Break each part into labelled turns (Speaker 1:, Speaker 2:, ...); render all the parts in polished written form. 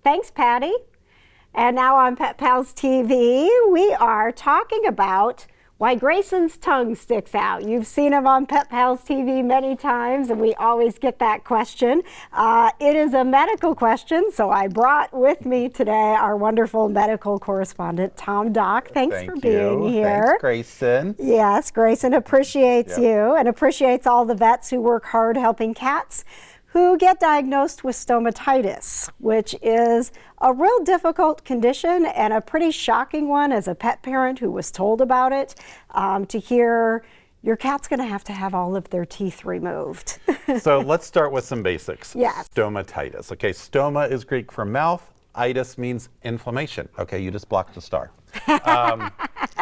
Speaker 1: Thanks, Patty. And now on Pet Pals TV, we are talking about why Grayson's tongue sticks out. You've seen him on Pet Pals TV many times, and we always get that question. It is a medical question, so I brought with me today our wonderful medical correspondent, Tom Dock. Thanks for being here.
Speaker 2: Thanks, Grayson.
Speaker 1: Yes, Grayson appreciates you and appreciates all the vets who work hard helping cats who get diagnosed with stomatitis, which is a real difficult condition and a pretty shocking one as a pet parent who was told about it, to hear your cat's gonna have to have all of their teeth removed.
Speaker 2: So let's start with some basics.
Speaker 1: Yes.
Speaker 2: Stomatitis. Okay, stoma is Greek for mouth. Itis means inflammation. Okay, you just blocked the star.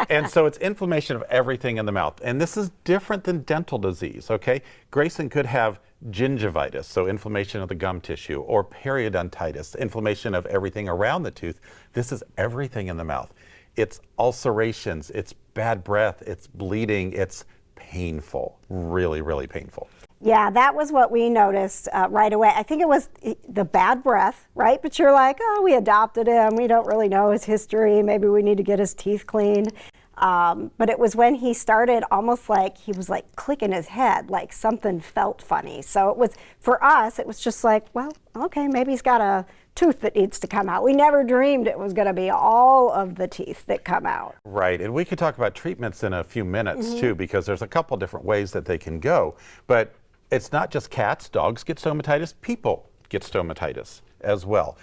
Speaker 2: And so it's inflammation of everything in the mouth. And this is different than dental disease, okay? Grayson could have gingivitis, so inflammation of the gum tissue, or periodontitis, inflammation of everything around the tooth. This is everything in the mouth. It's ulcerations, it's bad breath, it's bleeding, it's painful, really, really painful.
Speaker 1: Yeah, that was what we noticed right away. I think it was the bad breath, right? But you're like, oh, we adopted him. We don't really know his history. Maybe we need to get his teeth cleaned. But it was when he started almost like he was like clicking his head, like something felt funny. So it was, for us, it was just like, well, okay, maybe he's got a tooth that needs to come out. We never dreamed it was going to be all of the teeth that come out.
Speaker 2: Right, and we could talk about treatments in a few minutes too, because there's a couple different ways that they can go. But it's not just cats. Dogs get stomatitis. People get stomatitis as well.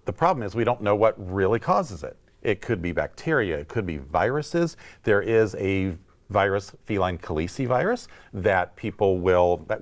Speaker 2: The problem is we don't know what really causes it. It could be bacteria. It could be viruses. There is a virus, feline calicivirus, that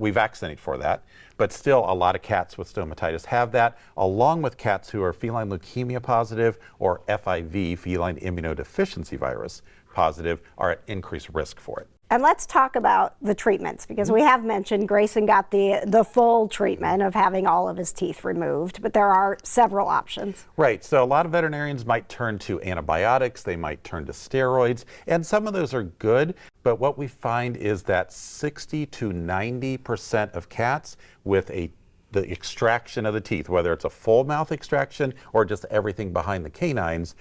Speaker 2: we vaccinate for that. But still, a lot of cats with stomatitis have that, along with cats who are feline leukemia positive or FIV, feline immunodeficiency virus positive, are at increased risk for it.
Speaker 1: And let's talk about the treatments, because we have mentioned Grayson got the full treatment of having all of his teeth removed, but there are several options.
Speaker 2: Right, so a lot of veterinarians might turn to antibiotics, they might turn to steroids, and some of those are good, but what we find is that 60 to 90% of cats with the extraction of the teeth, whether it's a full mouth extraction or just everything behind the canines,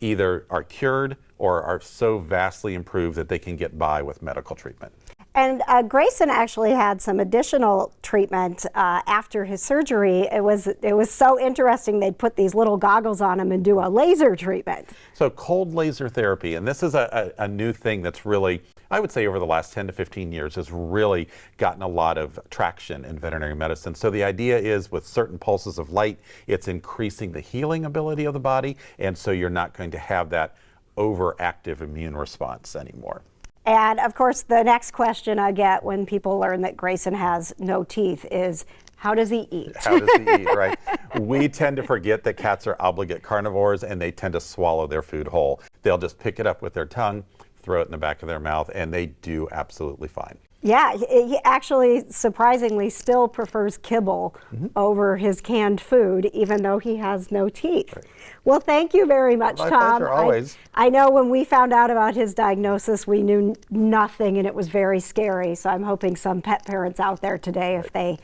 Speaker 2: either are cured or are so vastly improved that they can get by with medical treatment.
Speaker 1: And Grayson actually had some additional treatment after his surgery. It was so interesting. They'd put these little goggles on him and do a laser treatment.
Speaker 2: So cold laser therapy, and this is a new thing that's really, I would say over the last 10 to 15 years, has really gotten a lot of traction in veterinary medicine. So the idea is with certain pulses of light, it's increasing the healing ability of the body, and so you're not going to have that overactive immune response anymore.
Speaker 1: And of course, the next question I get when people learn that Grayson has no teeth is, how does he eat?
Speaker 2: How does he eat, right? We tend to forget that cats are obligate carnivores and they tend to swallow their food whole. They'll just pick it up with their tongue, throw it in the back of their mouth, and they do absolutely fine.
Speaker 1: Yeah, he actually surprisingly still prefers kibble over his canned food, even though he has no teeth. Right. Well, thank you very much,
Speaker 2: My
Speaker 1: Tom.
Speaker 2: pleasure, always.
Speaker 1: I know when we found out about his diagnosis, we knew nothing, and it was very scary. So I'm hoping some pet parents out there today, if they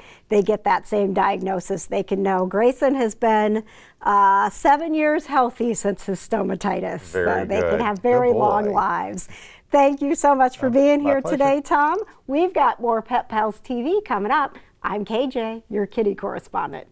Speaker 1: get that same diagnosis, they can know. Grayson has been 7 years healthy since his stomatitis.
Speaker 2: Very
Speaker 1: they
Speaker 2: good.
Speaker 1: can have very long lives. Thank you so much for being here today, Tom. We've got more Pet Pals TV coming up. I'm KJ, your kitty correspondent.